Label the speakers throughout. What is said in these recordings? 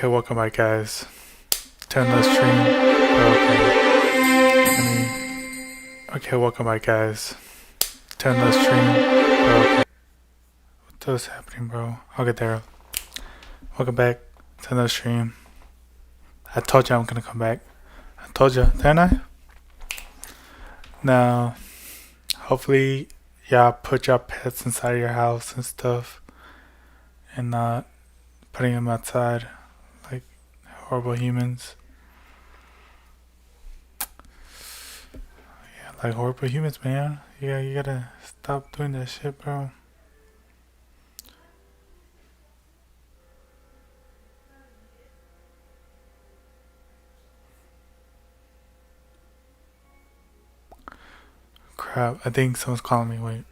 Speaker 1: Okay, welcome back, guys. Turn the stream. Okay, welcome back, guys. Turn the stream. Okay. What is happening, bro? I'll get there. Welcome back to the stream. I told you I'm gonna come back. I told you, didn't I? Now, hopefully, y'all put your pets inside your house and stuff, and not putting them outside like horrible humans. Yeah, like horrible humans, man. Yeah, you gotta stop doing that shit, bro. Crap, I think someone's calling me. Wait.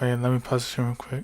Speaker 1: Wait, let me pause the stream real quick.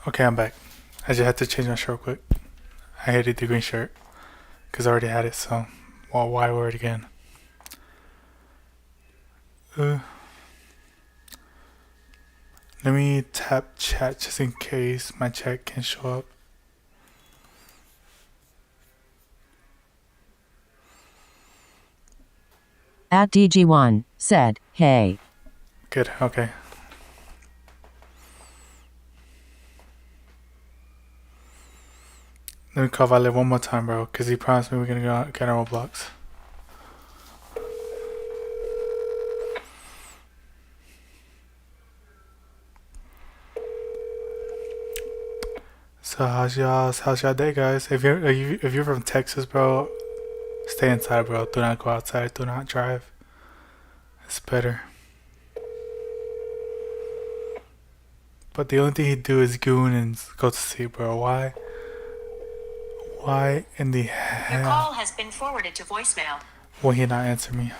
Speaker 1: Okay, I'm back. I just had to change my shirt real quick. I hated the green shirt because I already had it, so why wear it again? Let me tap chat just in case my chat can show up.
Speaker 2: At DG1 said, hey.
Speaker 1: Good, okay. Let me call Violet one more time, bro, because he promised me we're gonna go get our Roblox. So how's y'all day, guys? If you're from Texas, bro, stay inside, bro. Do not go outside. Do not drive. It's better. But the only thing he'd do is goon and go to sleep, bro. Why? Why in the hell?
Speaker 3: Your call has been forwarded to voicemail.
Speaker 1: Will he not answer me?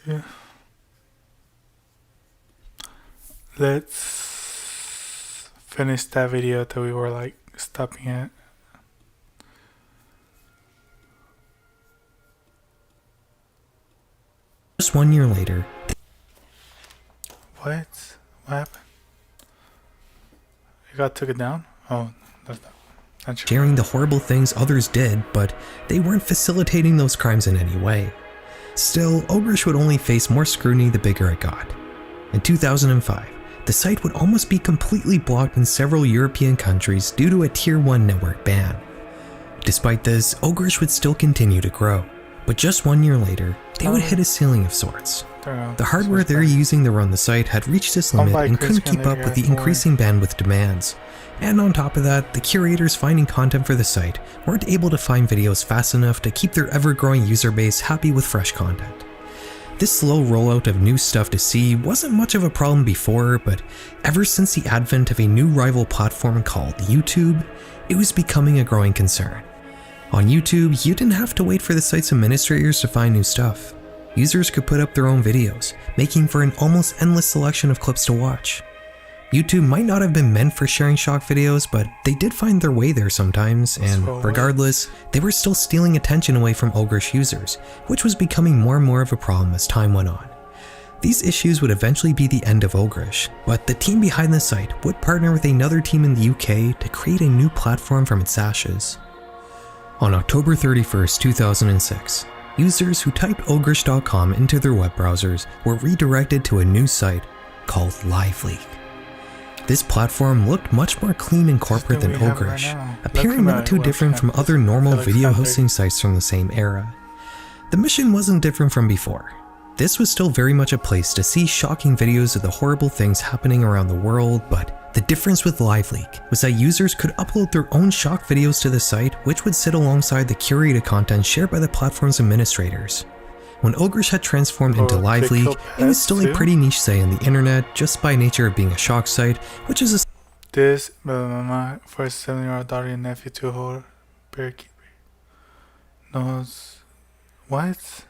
Speaker 1: Yeah. Let's finish that video that we were like stopping at.
Speaker 4: Just 1 year later.
Speaker 1: What? What happened? You took it down? Oh, that's not true.
Speaker 4: Sharing the horrible things others did, but they weren't facilitating those crimes in any way. Still, Ogrish would only face more scrutiny the bigger it got. In 2005, the site would almost be completely blocked in several European countries due to a Tier 1 network ban. Despite this, Ogrish would still continue to grow, but just 1 year later, they would hit a ceiling of sorts. The hardware they're using to run the site had reached its limit and couldn't keep up with the increasing bandwidth demands. And on top of that, the curators finding content for the site weren't able to find videos fast enough to keep their ever-growing user base happy with fresh content. This slow rollout of new stuff to see wasn't much of a problem before, but ever since the advent of a new rival platform called YouTube, it was becoming a growing concern. On YouTube, you didn't have to wait for the site's administrators to find new stuff. Users could put up their own videos, making for an almost endless selection of clips to watch. YouTube might not have been meant for sharing shock videos, but they did find their way there sometimes, and regardless, they were still stealing attention away from Ogrish users, which was becoming more and more of a problem as time went on. These issues would eventually be the end of Ogrish, but the team behind the site would partner with another team in the UK to create a new platform from its ashes. On October 31st, 2006, users who typed ogrish.com into their web browsers were redirected to a new site called LiveLeak. This platform looked much more clean and corporate than Ogrish, appearing not too different from other normal video hosting sites from the same era. The mission wasn't different from before. This was still very much a place to see shocking videos of the horrible things happening around the world, but the difference with LiveLeak was that users could upload their own shock videos to the site, which would sit alongside the curated content shared by the platform's administrators. When Ogrish had transformed into LiveLeak, it was still a pretty niche site on the internet just by nature of being a shock site, which is a
Speaker 1: This, my first 7-year-old daughter and nephew to hold Bearkeeper. Knows what?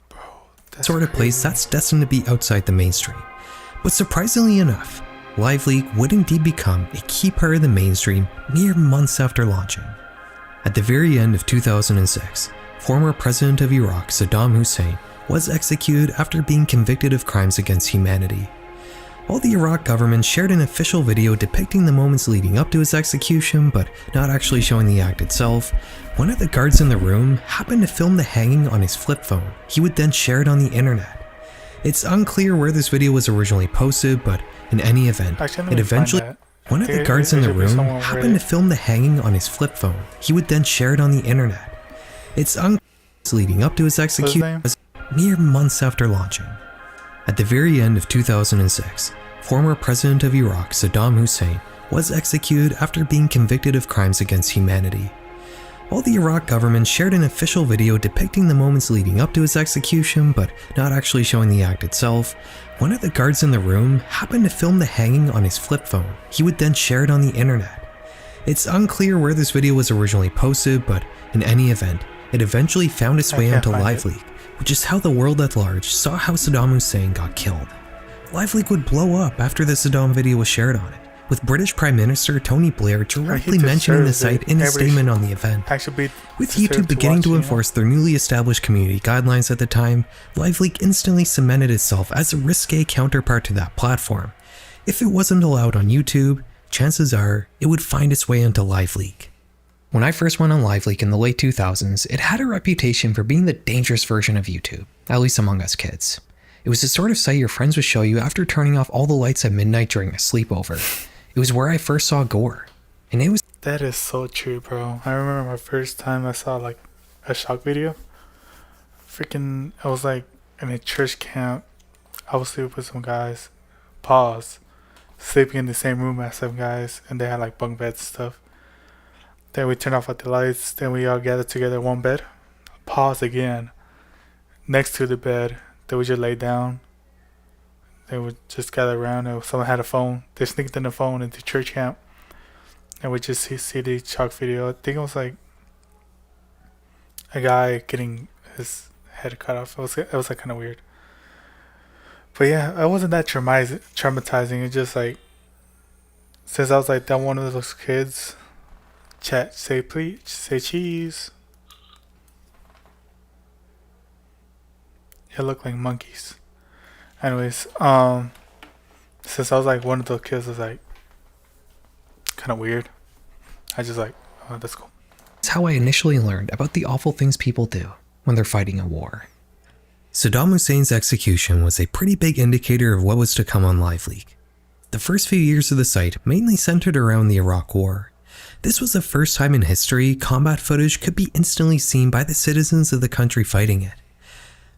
Speaker 1: Bro, that's
Speaker 4: sort of place that's destined to be outside the mainstream. But surprisingly enough, LiveLeak would indeed become a key part of the mainstream mere months after launching. At the very end of 2006, former President of Iraq Saddam Hussein was executed after being convicted of crimes against humanity. While the Iraq government shared an official video depicting the moments leading up to his execution but not actually showing the act itself, one of the guards in the room happened to film the hanging on his flip phone. He would then share it on the internet. It's unclear where this video was originally posted, but in any event, one of the guards in the room happened to film the hanging on his flip phone. He would then share it on the internet. It's unclear leading up to his execution was mere months after launching. At the very end of 2006, former President of Iraq Saddam Hussein was executed after being convicted of crimes against humanity. While the Iraq government shared an official video depicting the moments leading up to his execution but not actually showing the act itself, one of the guards in the room happened to film the hanging on his flip phone. He would then share it on the internet. It's unclear where this video was originally posted, but in any event, it eventually found its way onto LiveLeak, which is how the world at large saw how Saddam Hussein got killed. LiveLeak would blow up after the Saddam video was shared on it, with British Prime Minister Tony Blair directly mentioning the site in his statement on the event. With YouTube beginning to enforce their newly established community guidelines at the time, LiveLeak instantly cemented itself as a risque counterpart to that platform. If it wasn't allowed on YouTube, chances are it would find its way into LiveLeak. When I first went on LiveLeak in the late 2000s, it had a reputation for being the dangerous version of YouTube, at least among us kids. It was the sort of site your friends would show you after turning off all the lights at midnight during a sleepover. It was where I first saw gore, and it was—
Speaker 1: That is so true, bro. I remember my first time I saw like a shock video. I was like in a church camp. I was sleeping with some guys. Sleeping in the same room as some guys, and they had like bunk beds and stuff. Then we turned off the lights. Then we all gathered together in one bed. Again. Next to the bed, they would just lay down. They would just gather around, and if someone had a phone, they sneaked in the phone into church camp, and we just see the shock video. I think it was like a guy getting his head cut off. It was like kind of weird. But yeah, it wasn't that traumatizing. It just like, since I was like that one of those kids, chat, say please, say cheese. It looked like monkeys. Anyways, since I was like one of those kids, was like kind of weird. I just like, oh, that's cool.
Speaker 4: It's how I initially learned about the awful things people do when they're fighting a war. Saddam Hussein's execution was a pretty big indicator of what was to come on LiveLeak. The first few years of the site mainly centered around the Iraq War. This was the first time in history combat footage could be instantly seen by the citizens of the country fighting it.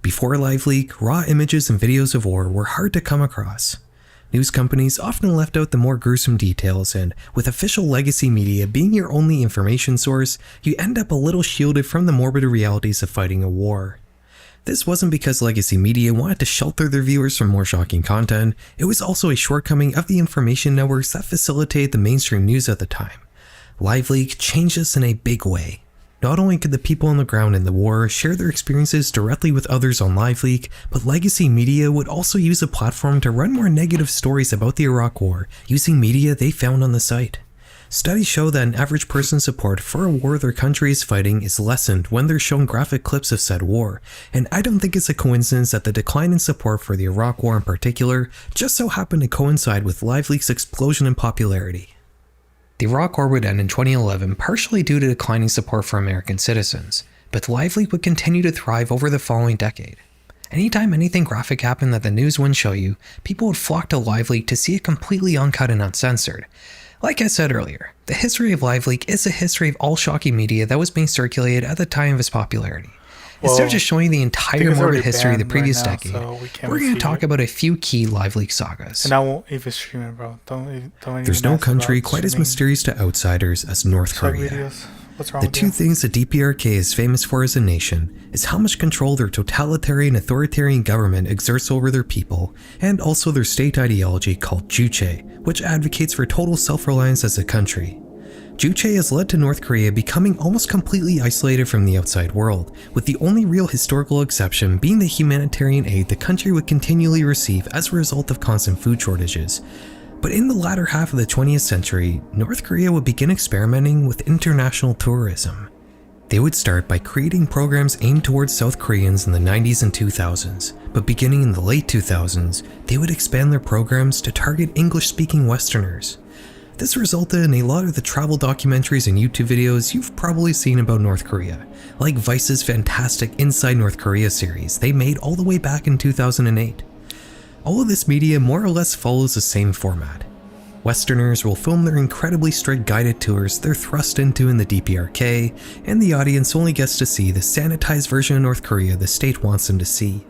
Speaker 4: Before LiveLeak, raw images and videos of war were hard to come across. News companies often left out the more gruesome details, and with official legacy media being your only information source, you end up a little shielded from the morbid realities of fighting a war. This wasn't because legacy media wanted to shelter their viewers from more shocking content, it was also a shortcoming of the information networks that facilitated the mainstream news at the time. LiveLeak changed this in a big way. Not only could the people on the ground in the war share their experiences directly with others on LiveLeak, but legacy media would also use the platform to run more negative stories about the Iraq War using media they found on the site. Studies show that an average person's support for a war their country is fighting is lessened when they're shown graphic clips of said war, and I don't think it's a coincidence that the decline in support for the Iraq War in particular just so happened to coincide with LiveLeak's explosion in popularity. The Iraq War would end in 2011 partially due to declining support for American citizens, but LiveLeak would continue to thrive over the following decade. Anytime anything graphic happened that the news wouldn't show you, people would flock to LiveLeak to see it completely uncut and uncensored. Like I said earlier, the history of LiveLeak is a history of all shocking media that was being circulated at the time of its popularity. Instead of just showing the entire morbid history of the previous decade, we're going to talk about a few key LiveLeak sagas.
Speaker 1: And I won't even stream it, bro. Don't even
Speaker 4: There's no country quite as mysterious to outsiders as North Korea. The two things the DPRK is famous for as a nation is how much control their totalitarian authoritarian government exerts over their people, and also their state ideology called Juche, which advocates for total self-reliance as a country. Juche has led to North Korea becoming almost completely isolated from the outside world, with the only real historical exception being the humanitarian aid the country would continually receive as a result of constant food shortages. But in the latter half of the 20th century, North Korea would begin experimenting with international tourism. They would start by creating programs aimed towards South Koreans in the 90s and 2000s, but beginning in the late 2000s, they would expand their programs to target English-speaking Westerners. This resulted in a lot of the travel documentaries and YouTube videos you've probably seen about North Korea, like Vice's fantastic Inside North Korea series they made all the way back in 2008. All of this media more or less follows the same format. Westerners will film their incredibly strict guided tours they're thrust into in the DPRK, and the audience only gets to see the sanitized version of North Korea the state wants them to see.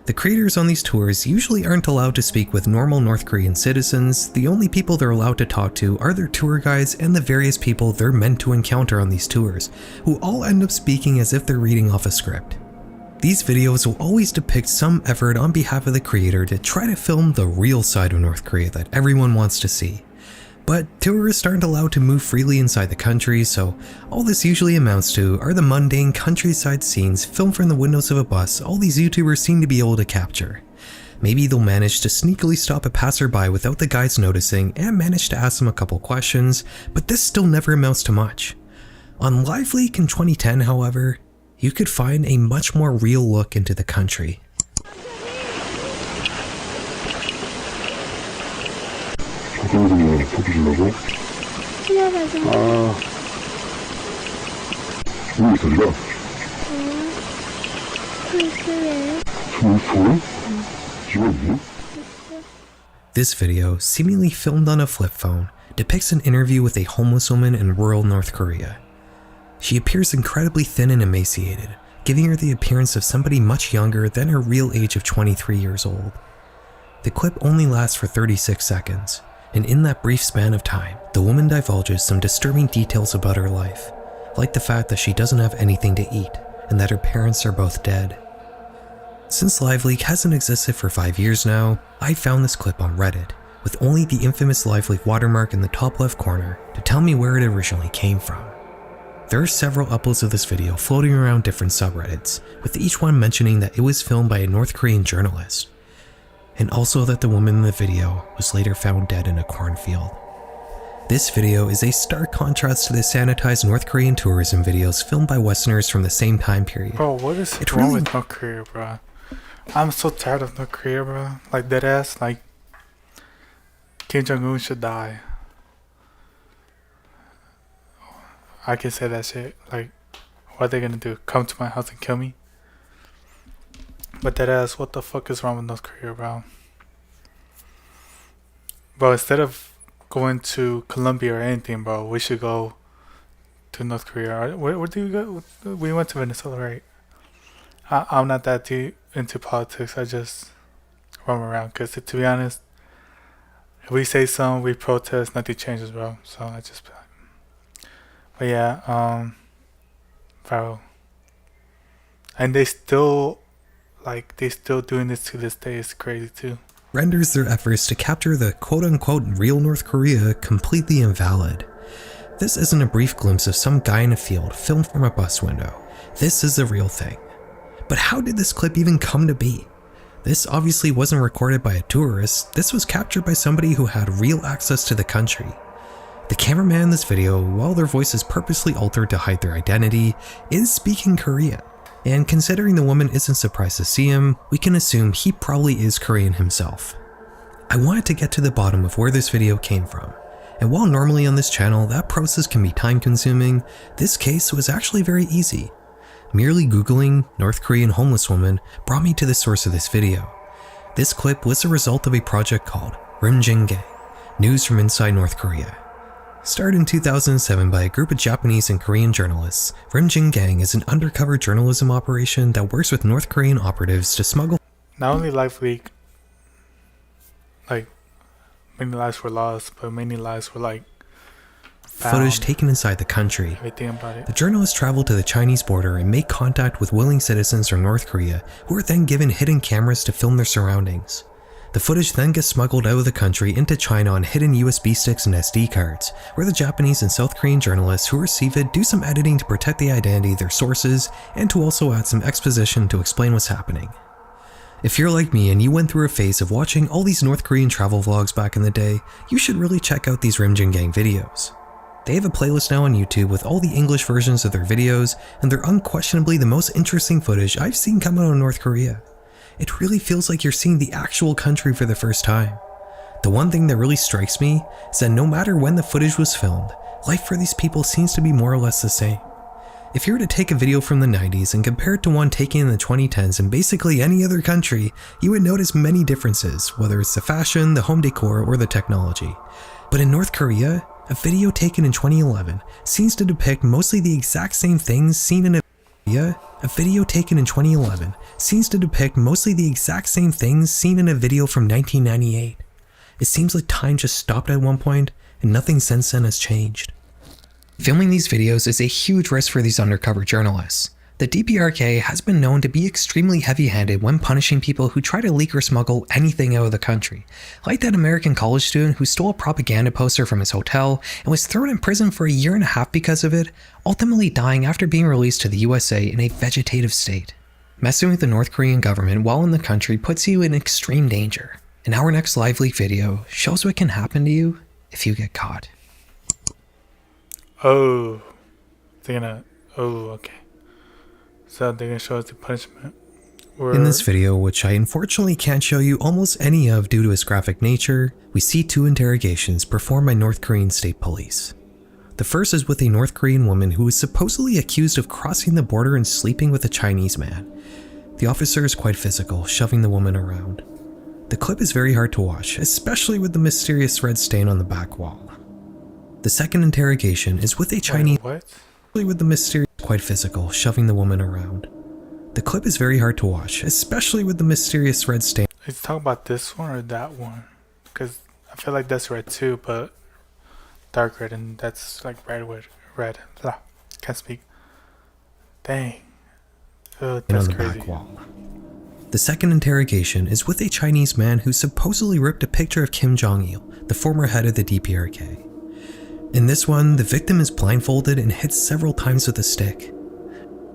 Speaker 4: The creators on these tours usually aren't allowed to speak with normal North Korean citizens. The only people they're allowed to talk to are their tour guides and the various people they're meant to encounter on these tours, who all end up speaking as if they're reading off a script. These videos will always depict some effort on behalf of the creator to try to film the real side of North Korea that everyone wants to see. But tourists aren't allowed to move freely inside the country, so all this usually amounts to are the mundane countryside scenes filmed from the windows of a bus all these YouTubers seem to be able to capture. Maybe they'll manage to sneakily stop a passerby without the guides noticing and manage to ask them a couple questions, but this still never amounts to much. On LiveLeak in 2010, however, you could find a much more real look into the country. This video, seemingly filmed on a flip phone, depicts an interview with a homeless woman in rural North Korea. She appears incredibly thin and emaciated, giving her the appearance of somebody much younger than her real age of 23 years old. The clip only lasts for 36 seconds, and in that brief span of time, the woman divulges some disturbing details about her life, like the fact that she doesn't have anything to eat and that her parents are both dead. Since LiveLeak hasn't existed for 5 years now, I found this clip on Reddit, with only the infamous LiveLeak watermark in the top left corner to tell me where it originally came from. There are several uploads of this video floating around different subreddits, with each one mentioning that it was filmed by a North Korean journalist, and also that the woman in the video was later found dead in a cornfield. This video is a stark contrast to the sanitized North Korean tourism videos filmed by Westerners from the same time period.
Speaker 1: Bro, what is wrong with North Korea, bro? I'm so tired of North Korea, bro. Like, deadass, like, Kim Jong-un should die. I can say that shit. Like, what are they gonna do? Come to my house and kill me? But deadass, what the fuck is wrong with North Korea, bro? Bro, instead of going to Colombia or anything, bro, we should go to North Korea. Where do we go? We went to Venezuela, right? I'm not that deep into politics. I just roam around. Because to be honest, if we say something, we protest, nothing changes, bro. So I just... But yeah, bro. And they still doing this to this day. It's crazy too.
Speaker 4: Renders their efforts to capture the quote-unquote real North Korea completely invalid. this isn't a brief glimpse of some guy in a field filmed from a bus window. This is the real thing. But how did this clip even come to be? This obviously wasn't recorded by a tourist, this was captured by somebody who had real access to the country. The cameraman in this video, while their voice is purposely altered to hide their identity, is speaking Korean. And considering the woman isn't surprised to see him, we can assume he probably is Korean himself. I wanted to get to the bottom of where this video came from. And while normally on this channel that process can be time consuming, this case was actually very easy. Merely Googling North Korean homeless woman brought me to the source of this video. This clip was the result of a project called Rimjin Gang, News from Inside North Korea. Started in 2007 by a group of Japanese and Korean journalists, Rimjin Gang is an undercover journalism operation that works with North Korean operatives to smuggle
Speaker 1: Not only life leak, like many lives were lost, but many lives were like
Speaker 4: footage
Speaker 1: found.
Speaker 4: taken inside the country.
Speaker 1: Everything about it.
Speaker 4: The journalists travel to the Chinese border and make contact with willing citizens from North Korea, who are then given hidden cameras to film their surroundings. The footage then gets smuggled out of the country into China on hidden USB sticks and SD cards, where the Japanese and South Korean journalists who receive it do some editing to protect the identity of their sources and to also add some exposition to explain what's happening. If you're like me and you went through a phase of watching all these North Korean travel vlogs back in the day, you should really check out these Rimjin Gang videos. They have a playlist now on YouTube with all the English versions of their videos, and they're unquestionably the most interesting footage I've seen come out of North Korea. It really feels like you're seeing the actual country for the first time. The one thing that really strikes me is that no matter when the footage was filmed, life for these people seems to be more or less the same. If you were to take a video from the 90s and compare it to one taken in the 2010s in basically any other country, you would notice many differences, whether it's the fashion, the home decor, or the technology. But in North Korea, a video taken in 2011 seems to depict mostly the exact same things seen in a video taken in 2011 seems to depict mostly the exact same things seen in a video from 1998. It seems like time just stopped at one point and nothing since then has changed. Filming these videos is a huge risk for these undercover journalists. The DPRK has been known to be extremely heavy-handed when punishing people who try to leak or smuggle anything out of the country, like that American college student who stole a propaganda poster from his hotel and was thrown in prison for a year and a half because of it, ultimately dying after being released to the USA in a vegetative state. Messing with the North Korean government while in the country puts you in extreme danger, and our next live leak video shows what can happen to you if you get caught.
Speaker 1: Oh, okay. So they're gonna show us the punishment.
Speaker 4: In this video, which I unfortunately can't show you almost any of due to its graphic nature, we see two interrogations performed by North Korean state police. The first is with a North Korean woman who is supposedly accused of crossing the border and sleeping with a Chinese man. The officer is quite physical, shoving the woman around. The clip is very hard to watch, especially with the mysterious red stain on the back wall. The second interrogation is with a Chinese with the mysterious quite physical, shoving the woman around. The clip is very hard to watch, especially with the mysterious red stain.
Speaker 1: Is talking about this one or that one? Because I feel like that's red too, but dark red, and that's like red. Blah. Can't speak. Dang. Oh, that's
Speaker 4: on the
Speaker 1: crazy.
Speaker 4: back wall. The second interrogation is with a Chinese man who supposedly ripped a picture of Kim Jong-il, the former head of the DPRK. In this one, the victim is blindfolded and hit several times with a stick.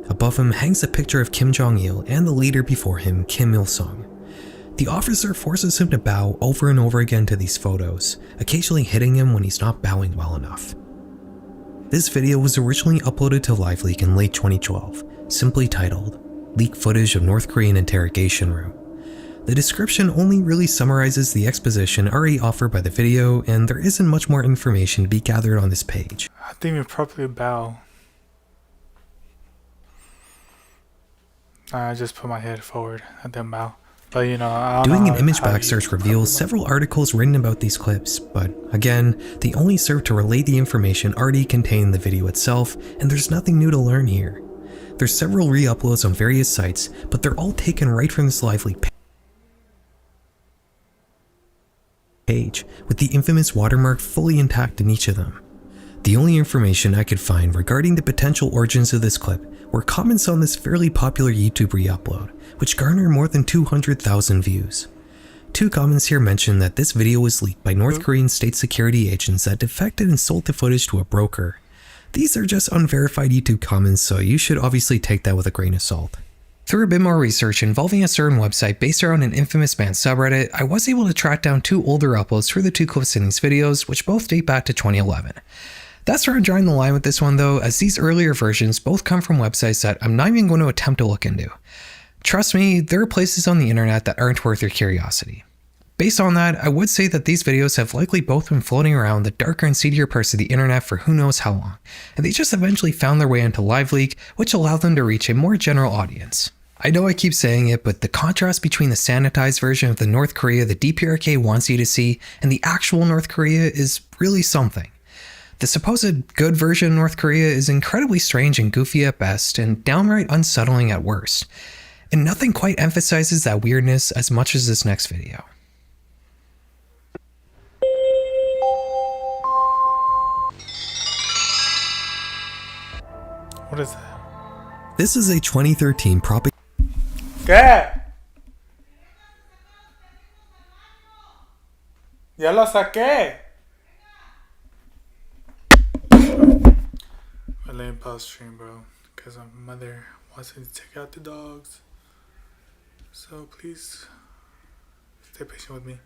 Speaker 4: Above him hangs a picture of Kim Jong-il and the leader before him, Kim Il-sung. The officer forces him to bow over and over again to these photos, occasionally hitting him when he's not bowing well enough. This video was originally uploaded to LiveLeak in late 2012, simply titled, "Leak Footage of North Korean Interrogation Room." The description only really summarizes the exposition already offered by the video, and there isn't much more information to be gathered on this page.
Speaker 1: I didn't even properly bow. I just put my head forward. I didn't bow. But I don't
Speaker 4: Doing
Speaker 1: know
Speaker 4: an image
Speaker 1: how
Speaker 4: back
Speaker 1: you
Speaker 4: search reveals several articles written about these clips, but again, they only serve to relay the information already contained in the video itself, and there's nothing new to learn here. There's several re-uploads on various sites, but they're all taken right from this LiveLeak page, with the infamous watermark fully intact in each of them. The only information I could find regarding the potential origins of this clip were comments on this fairly popular YouTube re-upload, which garnered more than 200,000 views. Two comments here mention that this video was leaked by North Korean state security agents that defected and sold the footage to a broker. These are just unverified YouTube comments, so you should obviously take that with a grain of salt. Through a bit more research involving a certain website based around an infamous band subreddit, I was able to track down two older uploads for the two clips in these videos, which both date back to 2011. That's where I'm drawing the line with this one though, as these earlier versions both come from websites that I'm not even going to attempt to look into. Trust me, there are places on the internet that aren't worth your curiosity. Based on that, I would say that these videos have likely both been floating around the darker and seedier parts of the internet for who knows how long, and they just eventually found their way into LiveLeak, which allowed them to reach a more general audience. I know I keep saying it, but the contrast between the sanitized version of the North Korea the DPRK wants you to see and the actual North Korea is really something. The supposed good version of North Korea is incredibly strange and goofy at best, and downright unsettling at worst. And nothing quite emphasizes that weirdness as much as this next video.
Speaker 1: What is that?
Speaker 4: This is a 2013 propaganda.
Speaker 1: ¿Qué? Ya lo saqué. I let me pause stream, bro, because my mother wants me to take out the dogs. So please stay patient with me.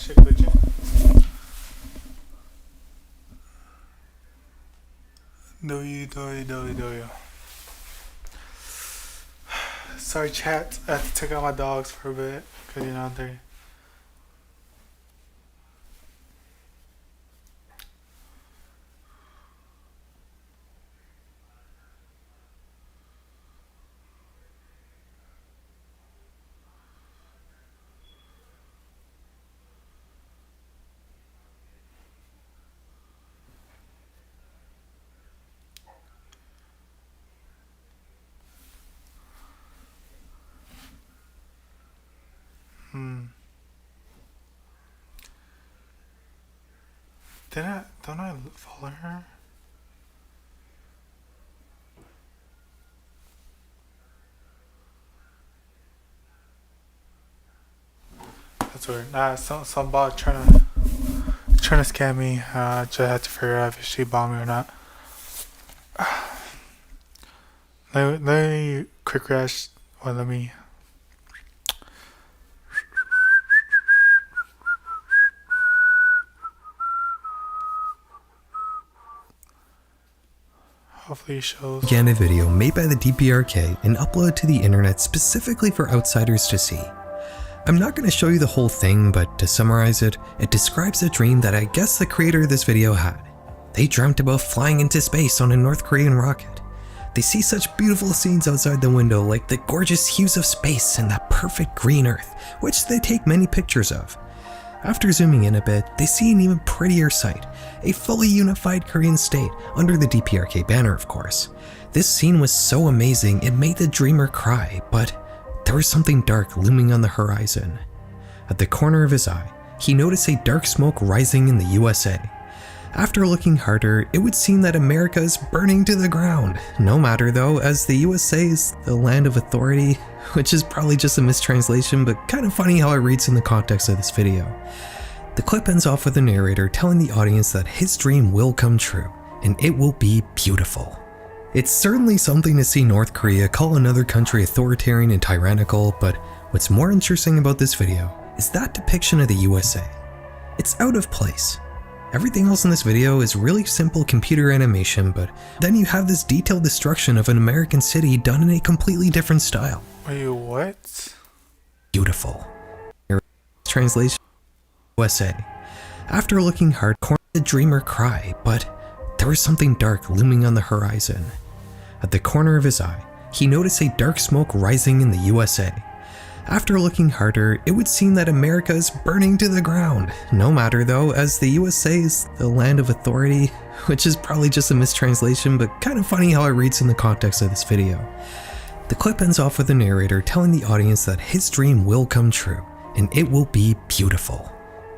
Speaker 1: shit glitching? Do you? Sorry, chat. I had to take out my dogs for a bit because you know they. Don't I follow her? That's weird. Nah, some bot trying to scam me. Just had to figure out if she bombed me or not. Let me quick crash. Well, let me. Hopefully it shows.
Speaker 4: Propaganda video made by the DPRK and uploaded to the internet specifically for outsiders to see. I'm not going to show you the whole thing, but to summarize it, it describes a dream that I guess the creator of this video had. They dreamt about flying into space on a North Korean rocket. They see such beautiful scenes outside the window, like the gorgeous hues of space and that perfect green earth, which they take many pictures of. After zooming in a bit, they see an even prettier sight, a fully unified Korean state, under the DPRK banner of course. This scene was so amazing it made the dreamer cry, but there was something dark looming on the horizon. At the corner of his eye, he noticed a dark smoke rising in the USA. After looking harder, it would seem that America is burning to the ground. No matter though, as the USA is the land of authority, which is probably just a mistranslation, but kind of funny how it reads in the context of this video. The clip ends off with the narrator telling the audience that his dream will come true, and it will be beautiful. It's certainly something to see North Korea call another country authoritarian and tyrannical, but what's more interesting about this video is that depiction of the USA. It's out of place. Everything else in this video is really simple computer animation, but then you have this detailed destruction of an American city done in a completely different style.
Speaker 1: Wait, what?
Speaker 4: Beautiful. Translation: USA. After looking hard, the dreamer cry, but there was something dark looming on the horizon. At the corner of his eye, he noticed a dark smoke rising in the USA. After looking harder, it would seem that America is burning to the ground. No matter though, as the USA is the land of authority, which is probably just a mistranslation, but kind of funny how it reads in the context of this video. The clip ends off with the narrator telling the audience that his dream will come true, and it will be beautiful.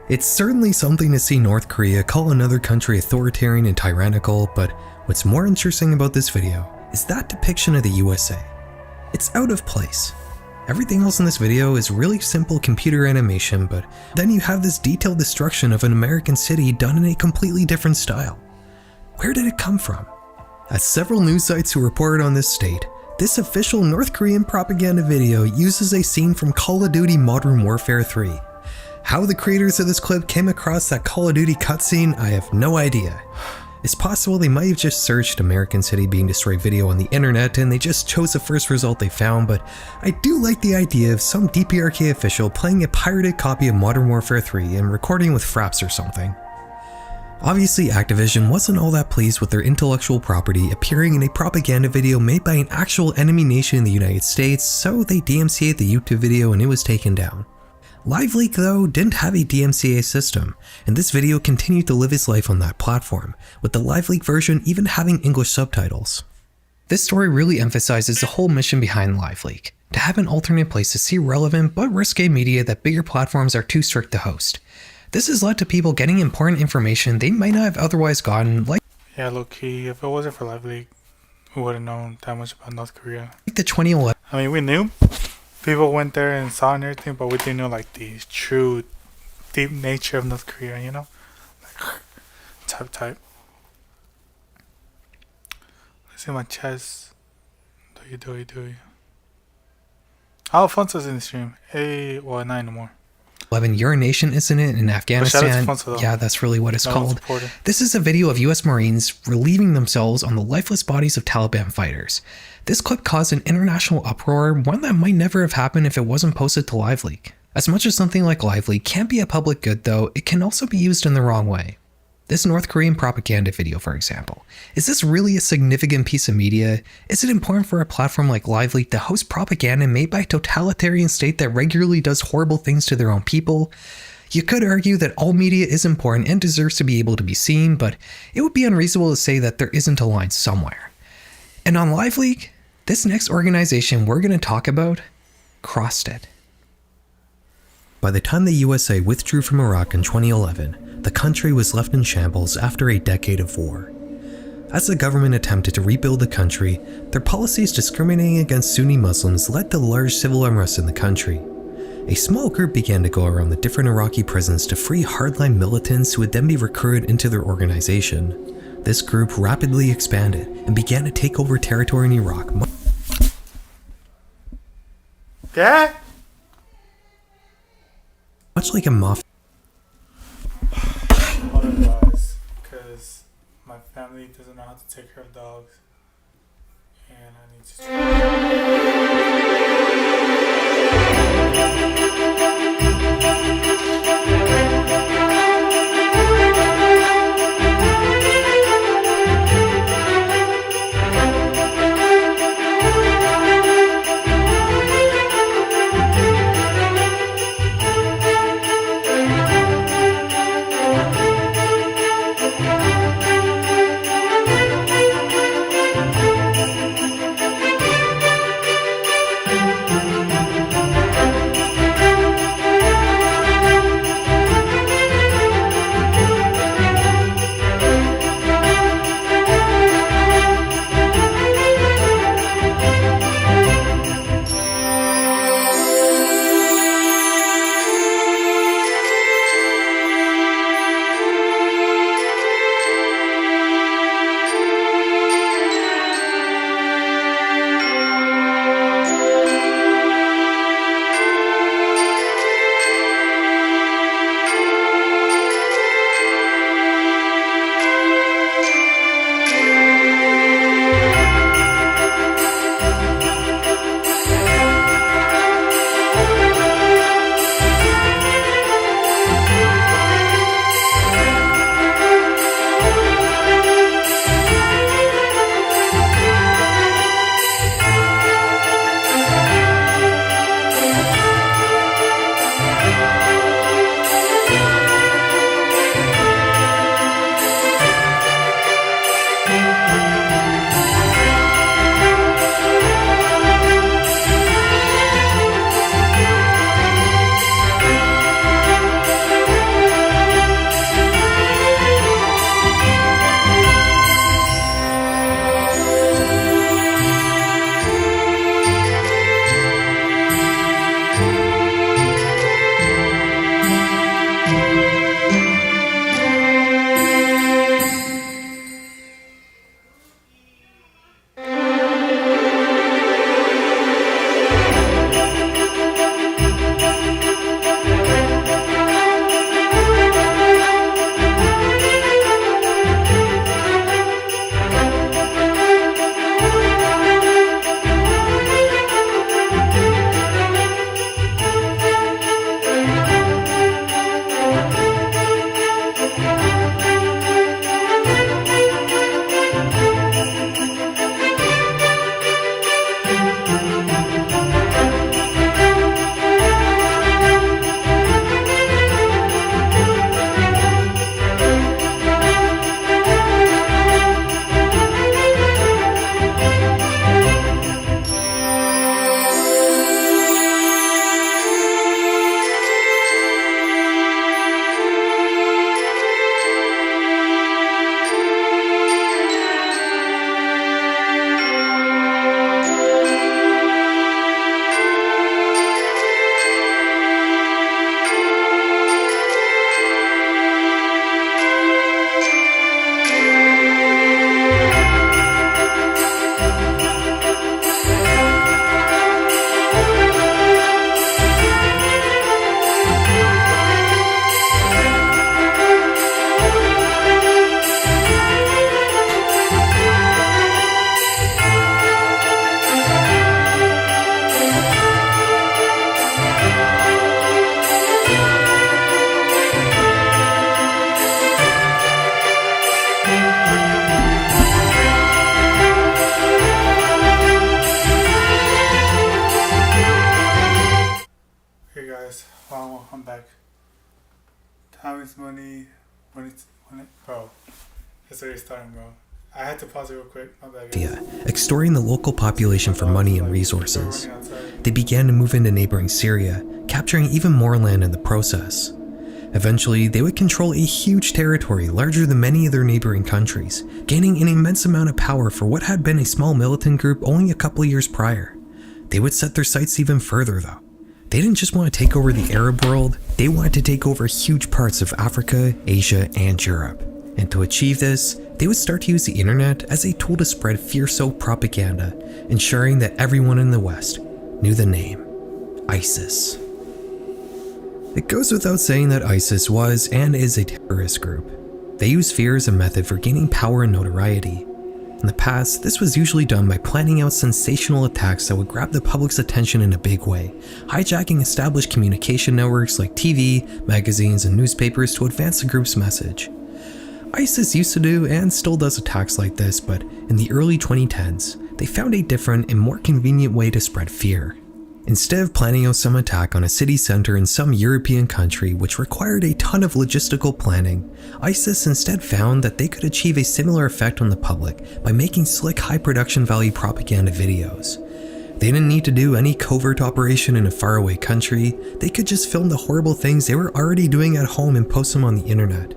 Speaker 4: It's certainly something to see North Korea call another country authoritarian and tyrannical, but what's more interesting about this video is that depiction of the USA. It's out of place. Everything else in this video is really simple computer animation, but then you have this detailed destruction of an American city done in a completely different style. Where did it come from? As several news sites who reported on this state, this official North Korean propaganda video uses a scene from Call of Duty Modern Warfare 3. How the creators of this clip came across that Call of Duty cutscene, I have no idea. It's possible they might have just searched American City being destroyed video on the internet and they just chose the first result they found, but I do like the idea of some DPRK official playing a pirated copy of Modern Warfare 3 and recording with Fraps or something. Obviously, Activision wasn't all that pleased with their intellectual property appearing in a propaganda video made by an actual enemy nation in the United States, so they DMCA'd the YouTube video and it was taken down. LiveLeak though didn't have a DMCA system, and this video continued to live its life on that platform, with the LiveLeak version even having English subtitles. This story really emphasizes the whole mission behind LiveLeak, to have an alternate place to see relevant but risque media that bigger platforms are too strict to host. This has led to people getting important information they might not have otherwise gotten, like
Speaker 1: Yeah, low key. If it wasn't for LiveLeak, we wouldn't know that much about North Korea.
Speaker 4: the 2011
Speaker 1: I mean, we knew people went there and saw and everything, but we didn't know like the true, deep nature of North Korea. You know, like type. Let's see my chest. Do you? Alfonso's in the stream. Hey, well, not anymore.
Speaker 4: 11 urination incident in Afghanistan.
Speaker 1: Fonso, though.
Speaker 4: Yeah, that's really what it's
Speaker 1: No one
Speaker 4: called.
Speaker 1: supported.
Speaker 4: This is a video of US Marines relieving themselves on the lifeless bodies of Taliban fighters. This clip caused an international uproar, one that might never have happened if it wasn't posted to LiveLeak. As much as something like LiveLeak can be a public good though, it can also be used in the wrong way. This North Korean propaganda video, for example. Is this really a significant piece of media? Is it important for a platform like LiveLeak to host propaganda made by a totalitarian state that regularly does horrible things to their own people? You could argue that all media is important and deserves to be able to be seen, but it would be unreasonable to say that there isn't a line somewhere. And on LiveLeak, this next organization we're going to talk about crossed it. By the time the USA withdrew from Iraq in 2011, the country was left in shambles after a decade of war. As the government attempted to rebuild the country, their policies discriminating against Sunni Muslims led to large civil unrest in the country. A small group began to go around the different Iraqi prisons to free hardline militants who would then be recruited into their organization. This group rapidly expanded and began to take over territory in Iraq.
Speaker 1: Dad?
Speaker 4: Much like a mafia.
Speaker 1: Hold on, guys, because my family doesn't know how to take care of dogs, and I need to. back. Time is money. Bro, it's already starting, bro. I had to pause it real quick. My bad, guys.
Speaker 4: Extorting the local population for money and resources. They began to move into neighboring Syria, capturing even more land in the process. Eventually, they would control a huge territory larger than many of their neighboring countries, gaining an immense amount of power for what had been a small militant group only a couple of years prior. They would set their sights even further though. They didn't just want to take over the Arab world, they wanted to take over huge parts of Africa, Asia, and Europe. And to achieve this, they would start to use the internet as a tool to spread fear-soaked propaganda, ensuring that everyone in the West knew the name ISIS. It goes without saying that ISIS was and is a terrorist group. They use fear as a method for gaining power and notoriety. In the past, this was usually done by planning out sensational attacks that would grab the public's attention in a big way, hijacking established communication networks like TV, magazines, and newspapers to advance the group's message. ISIS used to do and still does attacks like this, but in the early 2010s, they found a different and more convenient way to spread fear. Instead of planning out some attack on a city center in some European country which required a ton of logistical planning, ISIS instead found that they could achieve a similar effect on the public by making slick high production value propaganda videos. They didn't need to do any covert operation in a faraway country, they could just film the horrible things they were already doing at home and post them on the internet.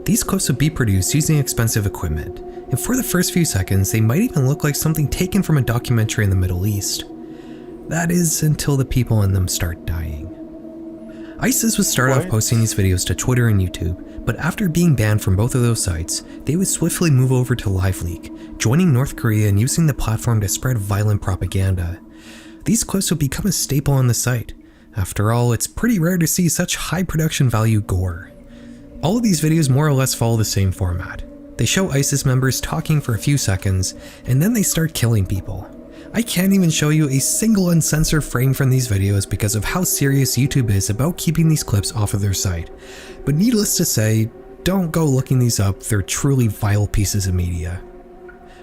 Speaker 4: These clips would be produced using expensive equipment, and for the first few seconds they might even look like something taken from a documentary in the Middle East. That is, until the people in them start dying. ISIS would start off posting these videos to Twitter and YouTube, but after being banned from both of those sites, they would swiftly move over to LiveLeak, joining North Korea and using the platform to spread violent propaganda. These clips would become a staple on the site. After all, it's pretty rare to see such high production value gore. All of these videos more or less follow the same format. They show ISIS members talking for a few seconds, and then they start killing people. I can't even show you a single uncensored frame from these videos because of how serious YouTube is about keeping these clips off of their site. But needless to say, don't go looking these up, they're truly vile pieces of media.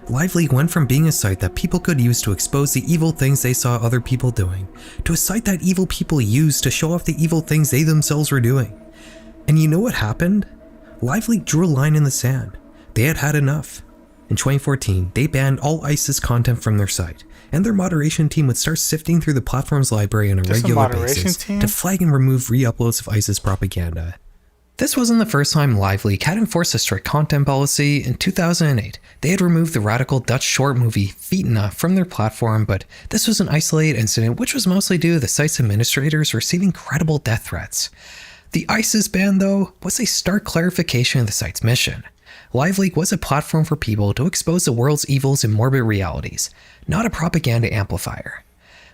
Speaker 4: LiveLeak went from being a site that people could use to expose the evil things they saw other people doing, to a site that evil people used to show off the evil things they themselves were doing. And you know what happened? LiveLeak drew a line in the sand. They had had enough. In 2014, they banned all ISIS content from their site, and their moderation team would start sifting through the platform's library on a regular basis to flag and remove re-uploads of ISIS propaganda. This wasn't the first time LiveLeak had enforced a strict content policy. In 2008, they had removed the radical Dutch short movie Fitna from their platform, but this was an isolated incident which was mostly due to the site's administrators receiving credible death threats. The ISIS ban, though, was a stark clarification of the site's mission. LiveLeak was a platform for people to expose the world's evils and morbid realities, not a propaganda amplifier.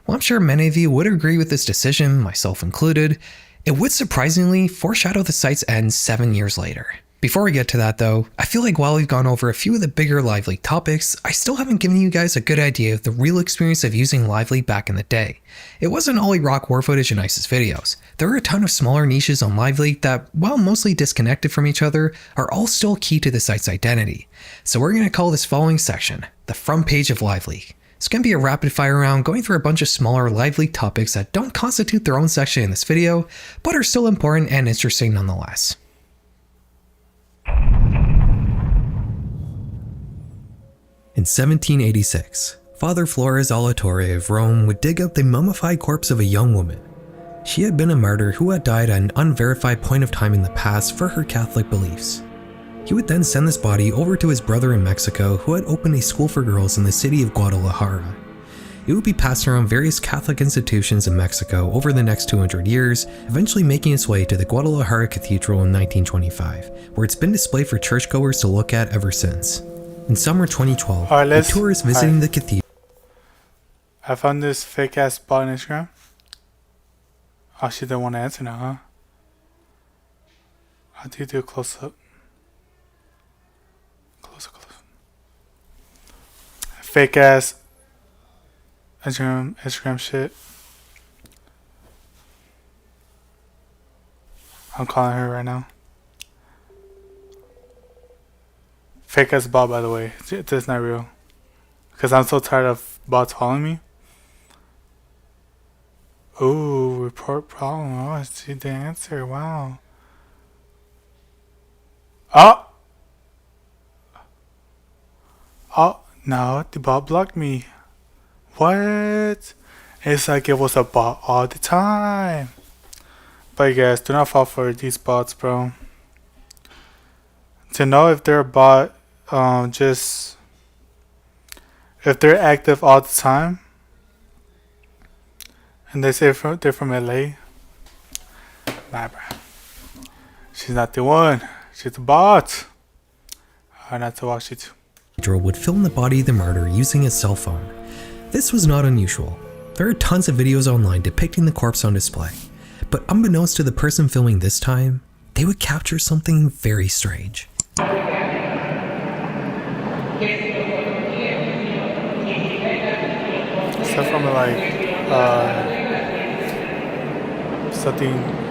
Speaker 4: While I'm sure many of you would agree with this decision, myself included, it would surprisingly foreshadow the site's end 7 years later. Before we get to that though, I feel like while we've gone over a few of the bigger LiveLeak topics, I still haven't given you guys a good idea of the real experience of using LiveLeak back in the day. It wasn't all rock war footage and ISIS videos. There are a ton of smaller niches on LiveLeak that, while mostly disconnected from each other, are all still key to the site's identity. So we're going to call this following section, the front page of LiveLeak. It's going to be a rapid fire round going through a bunch of smaller LiveLeak topics that don't constitute their own section in this video, but are still important and interesting nonetheless. In 1786, Father Flores Alatorre of Rome would dig up the mummified corpse of a young woman. She had been a martyr who had died at an unverified point of time in the past for her Catholic beliefs. He would then send this body over to his brother in Mexico who had opened a school for girls in the city of Guadalajara. It would be passed around various Catholic institutions in Mexico over the next 200 years, eventually making its way to the Guadalajara Cathedral in 1925, where it's been displayed for churchgoers to look at ever since. In summer 2012, a tourist visiting the cathedral.
Speaker 1: I found this fake ass bot on Instagram. Oh, she didn't want to answer now, huh? How do you do a close up? Close up. Fake ass Instagram shit. I'm calling her right now. Fake ass bot, by the way. It's not real. Because I'm so tired of bots following me. Ooh, report problem. Oh, I see the answer. Wow. Oh! Oh, no, the bot blocked me. What? It's like it was a bot all the time. But guys, do not fall for these bots, bro. To know if they're a bot, just if they're active all the time, and they say they're from LA, nah, bro. She's not the one. She's a bot. Not to watch it.
Speaker 4: Would film the body of the murderer using his cell phone. This was not unusual. There are tons of videos online depicting the corpse on display, but unbeknownst to the person filming this time, they would capture something very strange.
Speaker 1: Stuff from like something.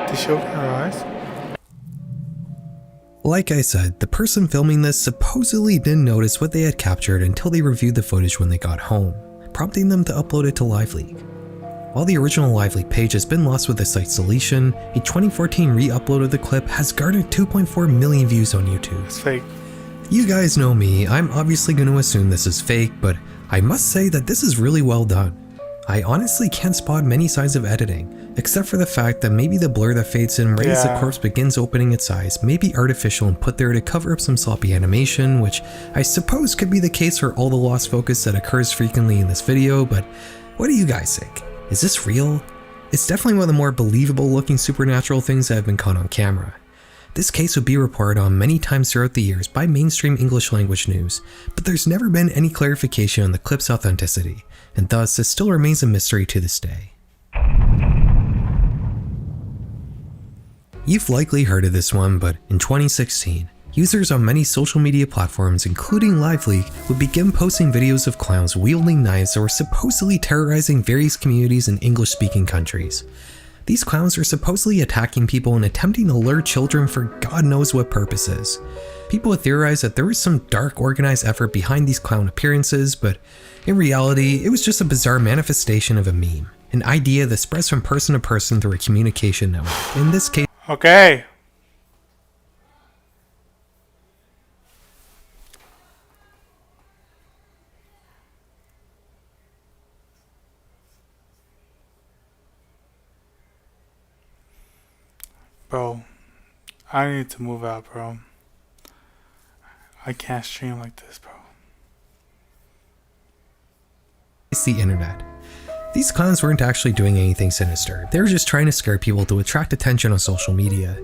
Speaker 1: Did she open her eyes?
Speaker 4: Like I said, the person filming this supposedly didn't notice what they had captured until they reviewed the footage when they got home, prompting them to upload it to LiveLeak. While the original LiveLeak page has been lost with the site's deletion, a 2014 re-upload of the clip has garnered 2.4 million views on YouTube.
Speaker 1: It's fake.
Speaker 4: You guys know me, I'm obviously going to assume this is fake, but I must say that this is really well done. I honestly can't spot many signs of editing, except for the fact that maybe the blur that fades in right as the corpse begins opening its eyes may be artificial and put there to cover up some sloppy animation, which I suppose could be the case for all the lost focus that occurs frequently in this video, but what do you guys think? Is this real? It's definitely one of the more believable looking supernatural things that have been caught on camera. This case would be reported on many times throughout the years by mainstream English language news, but there's never been any clarification on the clip's authenticity, and thus it still remains a mystery to this day. You've likely heard of this one, but in 2016, users on many social media platforms, including LiveLeak, would begin posting videos of clowns wielding knives that were supposedly terrorizing various communities in English-speaking countries. These clowns are supposedly attacking people and attempting to lure children for God knows what purposes. People would theorize that there was some dark organized effort behind these clown appearances, but in reality, it was just a bizarre manifestation of a meme, an idea that spreads from person to person through a communication network. In this case,
Speaker 1: Okay. Bro, I need to move out, bro. I can't stream like this, bro.
Speaker 4: it's the internet. These clowns weren't actually doing anything sinister, they were just trying to scare people to attract attention on social media.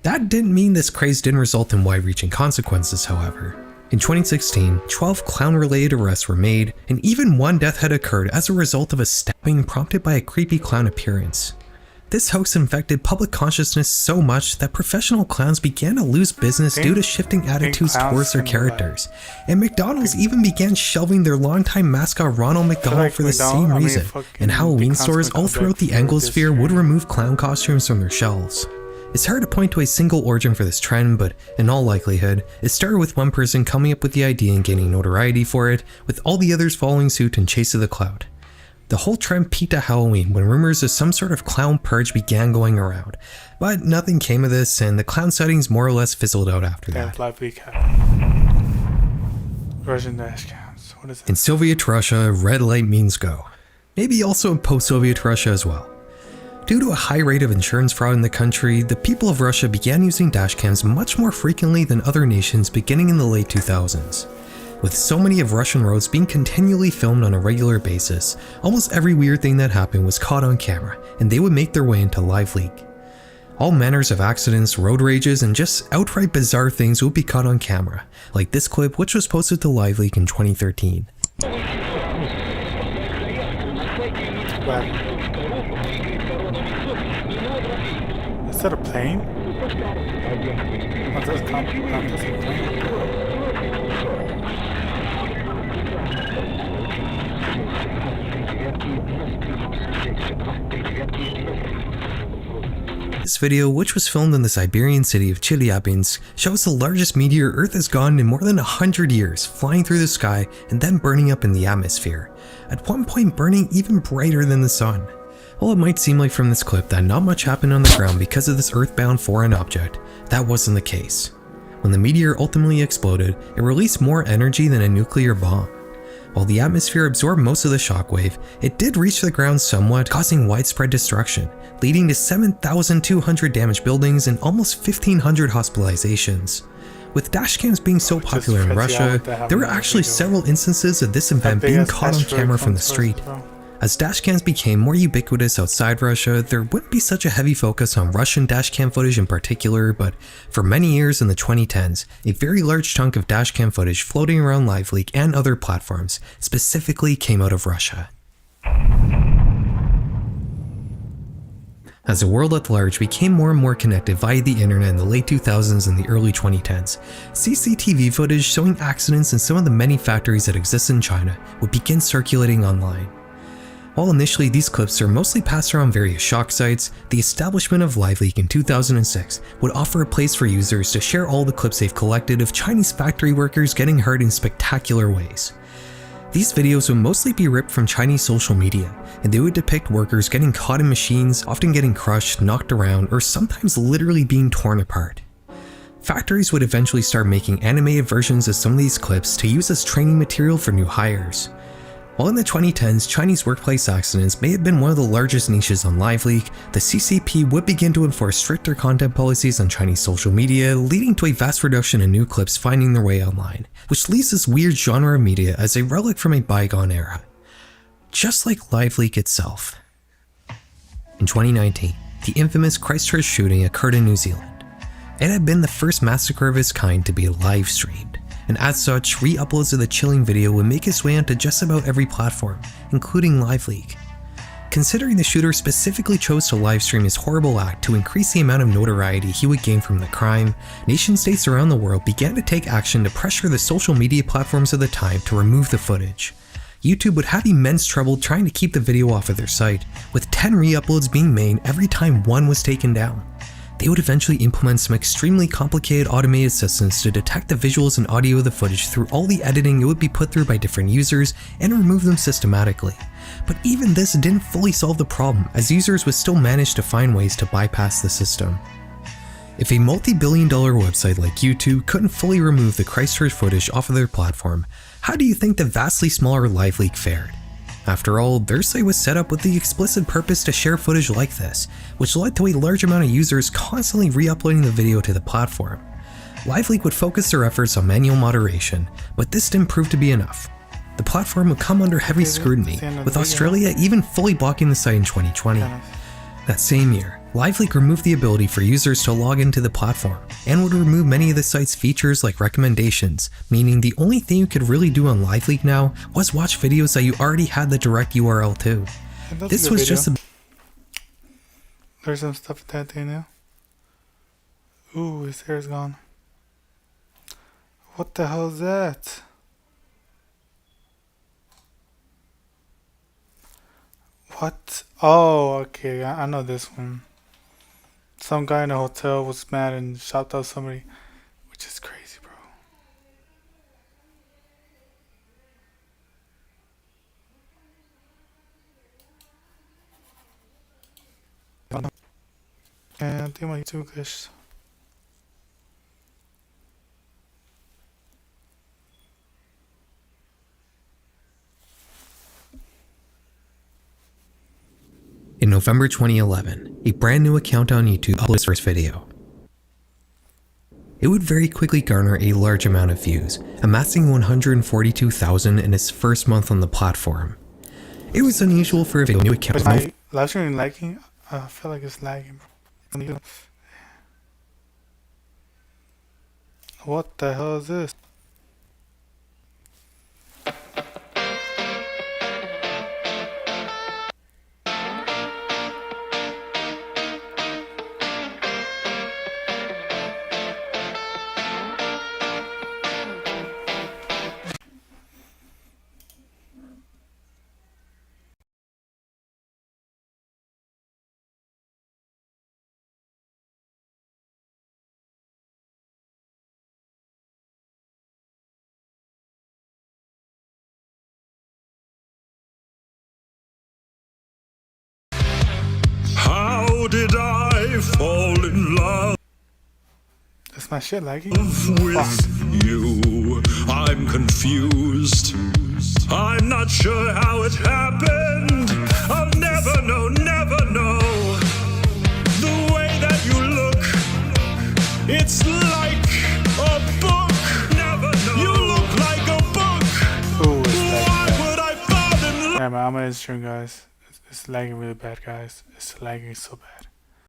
Speaker 4: That didn't mean this craze didn't result in wide-reaching consequences, however. In 2016, 12 clown-related arrests were made, and even one death had occurred as a result of a stabbing prompted by a creepy clown appearance. This hoax infected public consciousness so much that professional clowns began to lose business due to shifting attitudes towards their characters, and McDonald's even began shelving their longtime mascot Ronald McDonald for the same reason, and Halloween stores all throughout the Anglosphere would remove clown costumes from their shelves. It's hard to point to a single origin for this trend, but in all likelihood, it started with one person coming up with the idea and gaining notoriety for it, with all the others following suit in chase of the clout. The whole trend peaked at Halloween when rumors of some sort of clown purge began going around, but nothing came of this and the clown sightings more or less fizzled out after that.
Speaker 1: Russian dash cams. What is it?
Speaker 4: In Soviet Russia, red light means go. Maybe also in post-Soviet Russia as well. Due to a high rate of insurance fraud in the country, the people of Russia began using dashcams much more frequently than other nations beginning in the late 2000s. With so many of Russian roads being continually filmed on a regular basis, almost every weird thing that happened was caught on camera, and they would make their way into LiveLeak. All manners of accidents, road rages, and just outright bizarre things would be caught on camera, like this clip which was posted to LiveLeak in 2013.
Speaker 1: Is that a plane? What's this plane?
Speaker 4: This video, which was filmed in the Siberian city of Chelyabinsk, shows the largest meteor Earth has gotten in more than 100 years, flying through the sky and then burning up in the atmosphere, at one point burning even brighter than the sun. While it might seem like from this clip that not much happened on the ground because of this earthbound foreign object, that wasn't the case. When the meteor ultimately exploded, it released more energy than a nuclear bomb. While the atmosphere absorbed most of the shockwave, it did reach the ground somewhat, causing widespread destruction, leading to 7,200 damaged buildings and almost 1,500 hospitalizations. With dashcams being so popular in Russia, there were actually several instances of this event being caught on camera from the street. As dashcams became more ubiquitous outside Russia, there wouldn't be such a heavy focus on Russian dashcam footage in particular, but for many years in the 2010s, a very large chunk of dashcam footage floating around LiveLeak and other platforms specifically came out of Russia. As the world at large became more and more connected via the internet in the late 2000s and the early 2010s, CCTV footage showing accidents in some of the many factories that exist in China would begin circulating online. While initially these clips are mostly passed around various shock sites, the establishment of LiveLeak in 2006 would offer a place for users to share all the clips they've collected of Chinese factory workers getting hurt in spectacular ways. These videos would mostly be ripped from Chinese social media, and they would depict workers getting caught in machines, often getting crushed, knocked around, or sometimes literally being torn apart. Factories would eventually start making animated versions of some of these clips to use as training material for new hires. While in the 2010s, Chinese workplace accidents may have been one of the largest niches on LiveLeak, the CCP would begin to enforce stricter content policies on Chinese social media, leading to a vast reduction in new clips finding their way online, which leaves this weird genre of media as a relic from a bygone era. Just like LiveLeak itself. In 2019, the infamous Christchurch shooting occurred in New Zealand. It had been the first massacre of its kind to be live streamed, and as such, re-uploads of the chilling video would make its way onto just about every platform, including LiveLeak. Considering the shooter specifically chose to livestream his horrible act to increase the amount of notoriety he would gain from the crime, nation-states around the world began to take action to pressure the social media platforms of the time to remove the footage. YouTube would have immense trouble trying to keep the video off of their site, with 10 re-uploads being made every time one was taken down. They would eventually implement some extremely complicated automated systems to detect the visuals and audio of the footage through all the editing it would be put through by different users and remove them systematically. But even this didn't fully solve the problem, as users would still manage to find ways to bypass the system. If a multi-billion-dollar website like YouTube couldn't fully remove the Christchurch footage off of their platform, how do you think the vastly smaller LiveLeak fared? After all, their site was set up with the explicit purpose to share footage like this, which led to a large amount of users constantly re-uploading the video to the platform. LiveLeak would focus their efforts on manual moderation, but this didn't prove to be enough. The platform would come under heavy scrutiny, with Australia even fully blocking the site in 2020. That same year, LiveLeak removed the ability for users to log into the platform, and would remove many of the site's features like recommendations, meaning the only thing you could really do on LiveLeak now was watch videos that you already had the direct URL to. This was just a...
Speaker 1: There's some stuff in that thing now. Ooh, his hair's gone. What the hell is that? What? Oh, okay, I know this one. Some guy in a hotel was mad and shot out somebody, which is crazy, bro. And I think my YouTube glitched.
Speaker 4: In November 2011, a brand new account on YouTube uploaded its first video. It would very quickly garner a large amount of views, amassing 142,000 in its first month on the platform. It was unusual for a new account.
Speaker 1: Is my live stream lagging? I feel like it's lagging, bro. What the hell is this?
Speaker 5: fall in love
Speaker 1: That's my shit, Laggy.
Speaker 5: with you. I'm confused. I'm not sure how it happened. I'll never know, never know. The way that you look, it's like a book. Never know. You look like a book.
Speaker 1: Ooh, it's
Speaker 5: Why
Speaker 1: lagging.
Speaker 5: would I fall in love?
Speaker 1: Yeah, man, I'm on Instagram, guys. It's lagging really bad, guys. It's lagging so bad.